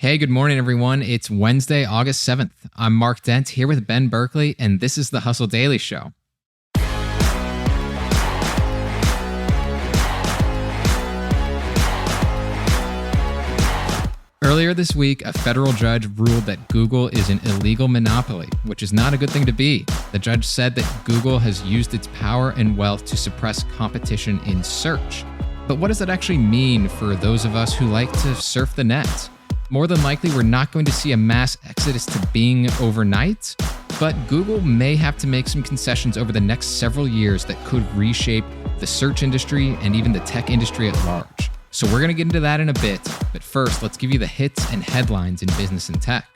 Hey, good morning, everyone. It's Wednesday, August 7th. I'm Mark Dent here with Ben Berkley, and this is the Hustle Daily Show. Earlier this week, a federal judge ruled that Google is an illegal monopoly, which is not a good thing to be. The judge said that Google has used its power and wealth to suppress competition in search. But what does that actually mean for those of us who like to surf the net? More than likely, we're not going to see a mass exodus to Bing overnight, but Google may have to make some concessions over the next several years that could reshape the search industry and even the tech industry at large. So we're going to get into that in a bit, but first, let's give you the hits and headlines in business and tech.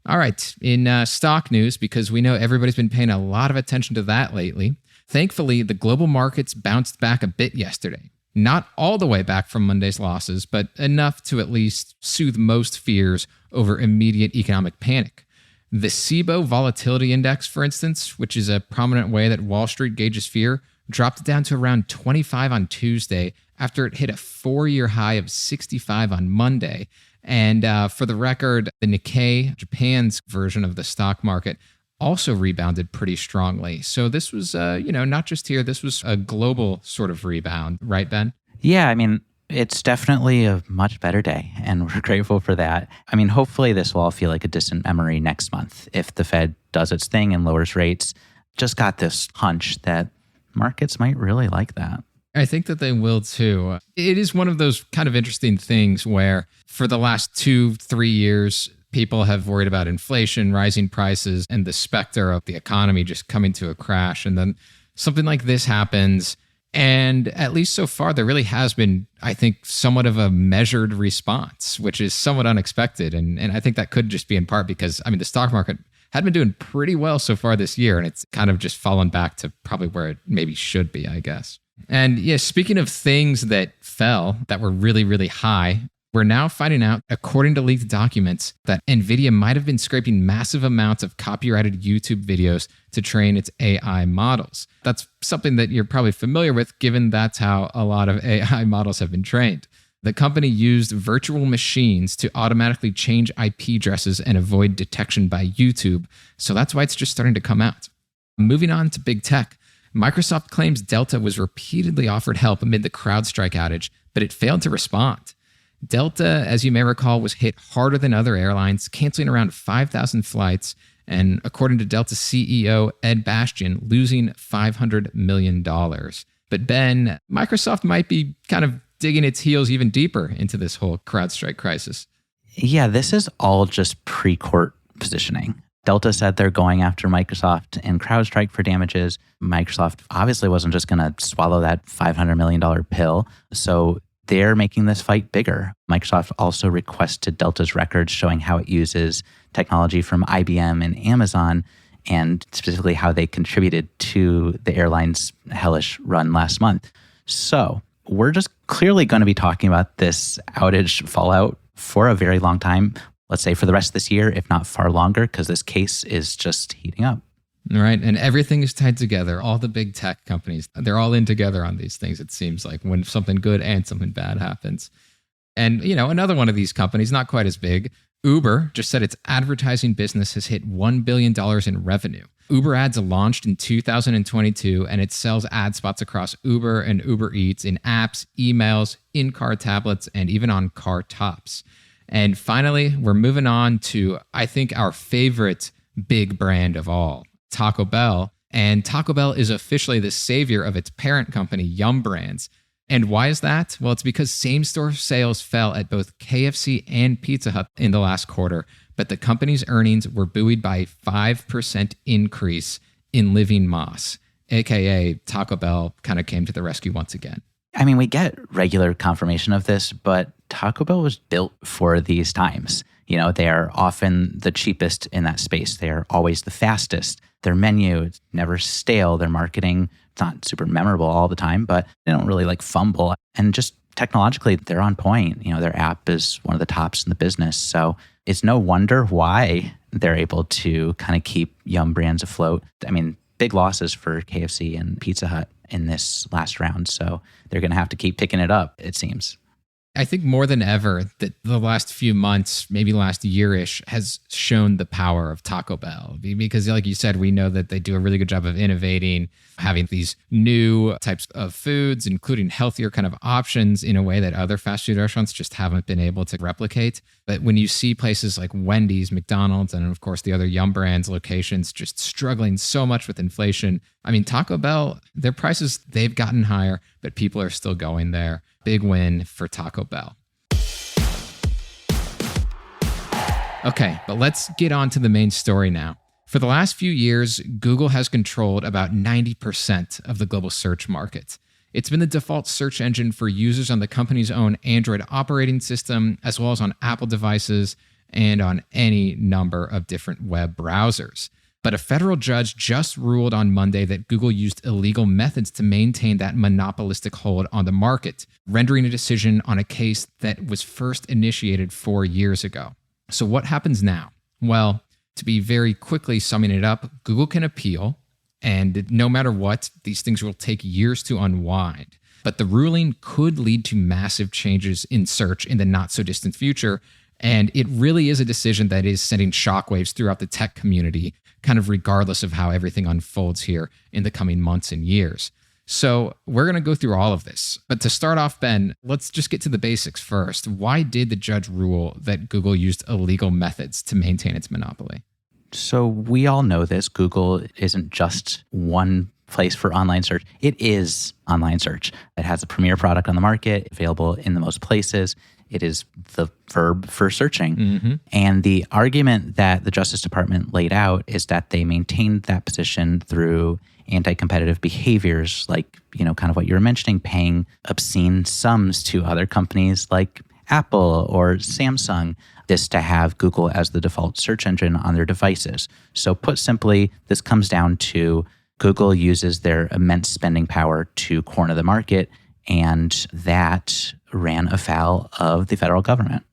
All right, in stock news, because we know everybody's been paying a lot of attention to that lately, thankfully, the global markets bounced back a bit yesterday. Not all the way back from Monday's losses, but enough to at least soothe most fears over immediate economic panic. The SIBO Volatility Index, for instance, which is a prominent way that Wall Street gauges fear, dropped down to around 25 on Tuesday after it hit a 4-year high of 65 on Monday. And for the record, the Nikkei, Japan's version of the stock market, also rebounded pretty strongly. So this was, not just here, this was a global sort of rebound, right, Ben? Yeah, I mean, it's definitely a much better day, and we're grateful for that. I mean, hopefully this will all feel like a distant memory next month if the Fed does its thing and lowers rates. Just got this hunch that markets might really like that. I think that they will too. It is one of those kind of interesting things where for the last 2-3 years, people have worried about inflation, rising prices, and the specter of the economy just coming to a crash. And then something like this happens. And at least so far, there really has been, I think, somewhat of a measured response, which is somewhat unexpected. And I think that could just be in part because, the stock market had been doing pretty well so far this year, and it's kind of just fallen back to probably where it maybe should be, I guess. And yeah, speaking of things that fell that were really, really high, we're now finding out, according to leaked documents, that NVIDIA might have been scraping massive amounts of copyrighted YouTube videos to train its AI models. That's something that you're probably familiar with, given that's how a lot of AI models have been trained. The company used virtual machines to automatically change IP addresses and avoid detection by YouTube, so that's why it's just starting to come out. Moving on to big tech, Microsoft claims Delta was repeatedly offered help amid the CrowdStrike outage, but it failed to respond. Delta, as you may recall, was hit harder than other airlines, canceling around 5,000 flights, and according to Delta CEO Ed Bastian, losing $500 million. But Ben, Microsoft might be kind of digging its heels even deeper into this whole CrowdStrike crisis. Yeah, this is all just pre-court positioning. Delta said they're going after Microsoft and CrowdStrike for damages. Microsoft obviously wasn't just going to swallow that $500 million pill. So they're making this fight bigger. Microsoft also requested Delta's records showing how it uses technology from IBM and Amazon, and specifically how they contributed to the airline's hellish run last month. So we're just clearly going to be talking about this outage fallout for a very long time. Let's say for the rest of this year, if not far longer, because this case is just heating up. Right. And everything is tied together. All the big tech companies, they're all in together on these things, it seems like, when something good and something bad happens. And, another one of these companies, not quite as big, Uber, just said its advertising business has hit $1 billion in revenue. Uber Ads launched in 2022, and it sells ad spots across Uber and Uber Eats in apps, emails, in-car tablets, and even on car tops. And finally, we're moving on to, I think, our favorite big brand of all, Taco Bell. And Taco Bell is officially the savior of its parent company, Yum Brands. And why is that? Well, it's because same-store sales fell at both KFC and Pizza Hut in the last quarter, but the company's earnings were buoyed by a 5% increase in living moss, aka Taco Bell kind of came to the rescue once again. I mean, we get regular confirmation of this, but Taco Bell was built for these times. They are often the cheapest in that space. They are always the fastest. Their menu is never stale. Their marketing, it's not super memorable all the time, but they don't really fumble. And just technologically, they're on point. Their app is one of the tops in the business. So it's no wonder why they're able to kind of keep Yum Brands afloat. I mean, big losses for KFC and Pizza Hut. in this last round. So they're going to have to keep picking it up, it seems. I think more than ever that the last few months, maybe last year-ish, has shown the power of Taco Bell. Because like you said, we know that they do a really good job of innovating, having these new types of foods, including healthier kind of options in a way that other fast food restaurants just haven't been able to replicate. But when you see places like Wendy's, McDonald's, and of course the other Yum Brands locations just struggling so much with inflation, I mean, Taco Bell, their prices, they've gotten higher, but people are still going there. Big win for Taco Bell. Okay, but let's get on to the main story now. For the last few years, Google has controlled about 90% of the global search market. It's been the default search engine for users on the company's own Android operating system, as well as on Apple devices and on any number of different web browsers. But a federal judge just ruled on Monday that Google used illegal methods to maintain that monopolistic hold on the market, rendering a decision on a case that was first initiated 4 years ago. So what happens now? Well, to be very quickly summing it up, Google can appeal, and no matter what, these things will take years to unwind. But the ruling could lead to massive changes in search in the not-so-distant future, and it really is a decision that is sending shockwaves throughout the tech community, kind of regardless of how everything unfolds here in the coming months and years. So we're going to go through all of this. But to start off, Ben, let's just get to the basics first. Why did the judge rule that Google used illegal methods to maintain its monopoly? So we all know this. Google isn't just one place for online search. It is online search. It has a premier product on the market, available in the most places. It is the verb for searching. Mm-hmm. And the argument that the Justice Department laid out is that they maintained that position through anti-competitive behaviors, like, kind of what you were mentioning, paying obscene sums to other companies like Apple or Samsung, this to have Google as the default search engine on their devices. So put simply, this comes down to Google uses their immense spending power to corner the market, and that ran afoul of the federal government.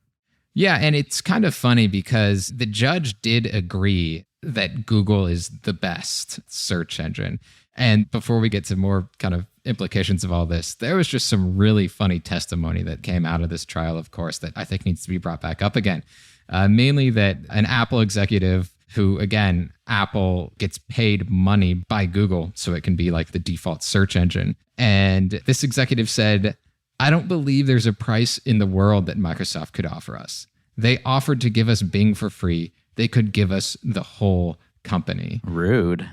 Yeah, and it's kind of funny because the judge did agree that Google is the best search engine. And before we get to more kind of implications of all this, there was just some really funny testimony that came out of this trial, of course, that I think needs to be brought back up again. Mainly that an Apple executive who, again, Apple gets paid money by Google so it can be like the default search engine. And this executive said, "I don't believe there's a price in the world that Microsoft could offer us. They offered to give us Bing for free. They could give us the whole company." Rude.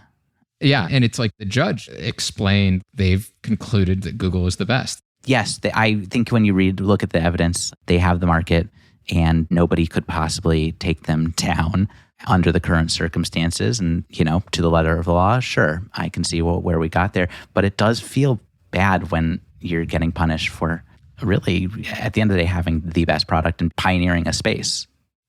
Yeah, and it's like the judge explained they've concluded that Google is the best. Yes, I think when you look at the evidence, they have the market and nobody could possibly take them down under the current circumstances. And, to the letter of the law, sure, I can see where we got there. But it does feel bad when you're getting punished for really, at the end of the day, having the best product and pioneering a space.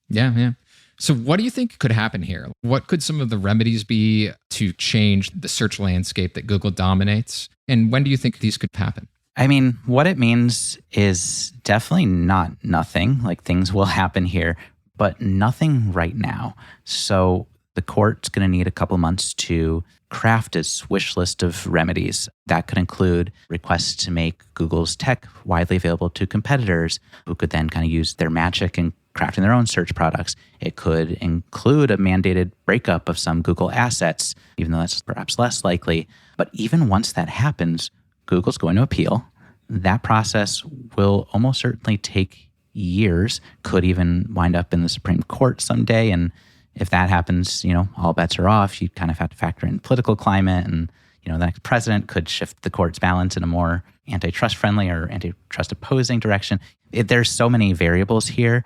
Yeah. So what do you think could happen here? What could some of the remedies be to change the search landscape that Google dominates? And when do you think these could happen? I mean, what it means is definitely not nothing. Like, things will happen here, but nothing right now. So the court's going to need a couple months to craft its wish list of remedies. That could include requests to make Google's tech widely available to competitors who could then kind of use their magic in crafting their own search products. It could include a mandated breakup of some Google assets, even though that's perhaps less likely. But even once that happens, Google's going to appeal. That process will almost certainly take years, could even wind up in the Supreme Court someday. And if that happens, all bets are off. You kind of have to factor in political climate, and, the next president could shift the court's balance in a more antitrust friendly or antitrust opposing direction. There's so many variables here,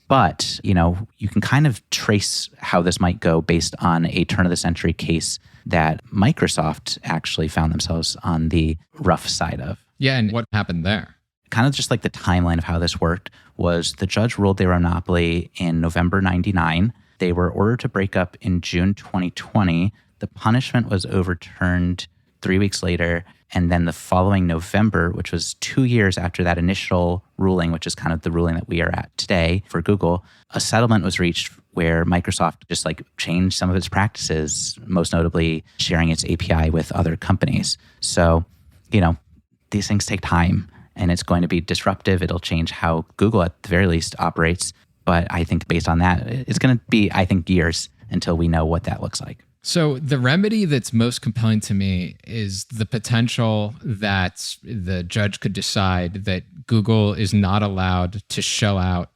but, you can kind of trace how this might go based on a turn of the century case that Microsoft actually found themselves on the rough side of. Yeah, and what happened there? Kind of just like the timeline of how this worked was the judge ruled they were a monopoly in November 99. They were ordered to break up in June 2020. The punishment was overturned 3 weeks later. And then the following November, which was 2 years after that initial ruling, which is kind of the ruling that we are at today for Google, a settlement was reached where Microsoft just changed some of its practices, most notably sharing its API with other companies. So these things take time and it's going to be disruptive. It'll change how Google at the very least operates. But I think based on that, it's going to be, I think, years until we know what that looks like. So the remedy that's most compelling to me is the potential that the judge could decide that Google is not allowed to shell out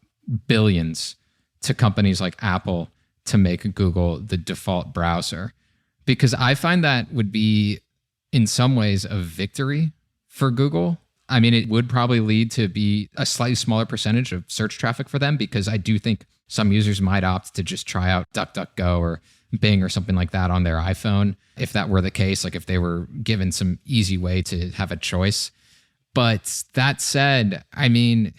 billions to companies like Apple to make Google the default browser. Because I find that would be, in some ways, a victory for Google. I mean, it would probably lead to be a slightly smaller percentage of search traffic for them, because I do think some users might opt to just try out DuckDuckGo or Bing or something like that on their iPhone, if that were the case, like if they were given some easy way to have a choice. But that said, I mean,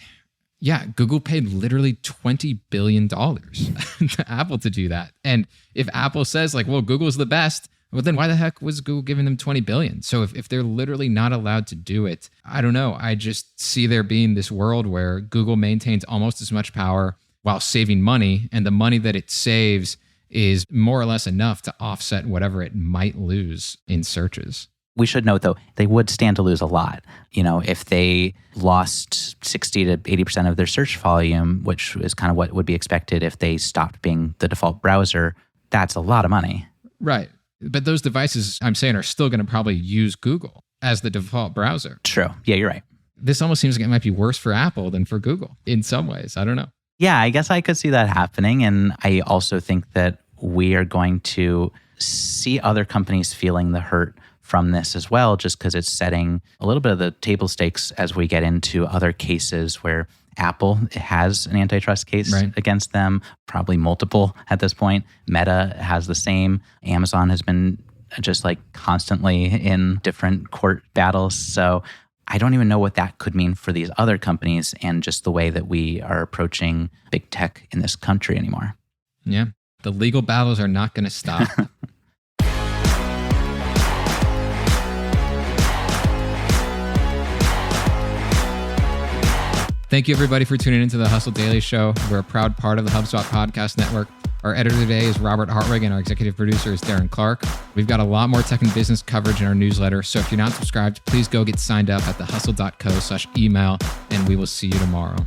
yeah, Google paid literally $20 billion to Apple to do that. And if Apple says like, well, Google's the best, well, then why the heck was Google giving them $20 billion? So if they're literally not allowed to do it, I don't know. I just see there being this world where Google maintains almost as much power while saving money, and the money that it saves is more or less enough to offset whatever it might lose in searches. We should note, though, they would stand to lose a lot. If they lost 60 to 80% of their search volume, which is kind of what would be expected if they stopped being the default browser, that's a lot of money. Right. But those devices, I'm saying, are still going to probably use Google as the default browser. True. Yeah, you're right. This almost seems like it might be worse for Apple than for Google in some ways. I don't know. Yeah, I guess I could see that happening. And I also think that we are going to see other companies feeling the hurt from this as well, just because it's setting a little bit of the table stakes as we get into other cases where Apple has an antitrust case against them, probably multiple at this point. Meta has the same. Amazon has been just like constantly in different court battles. So I don't even know what that could mean for these other companies and just the way that we are approaching big tech in this country anymore. Yeah. The legal battles are not going to stop. Thank you, everybody, for tuning into the Hustle Daily Show. We're a proud part of the HubSpot Podcast Network. Our editor today is Robert Hartwig, and our executive producer is Darren Clark. We've got a lot more tech and business coverage in our newsletter, so if you're not subscribed, please go get signed up at thehustle.co/email, and we will see you tomorrow.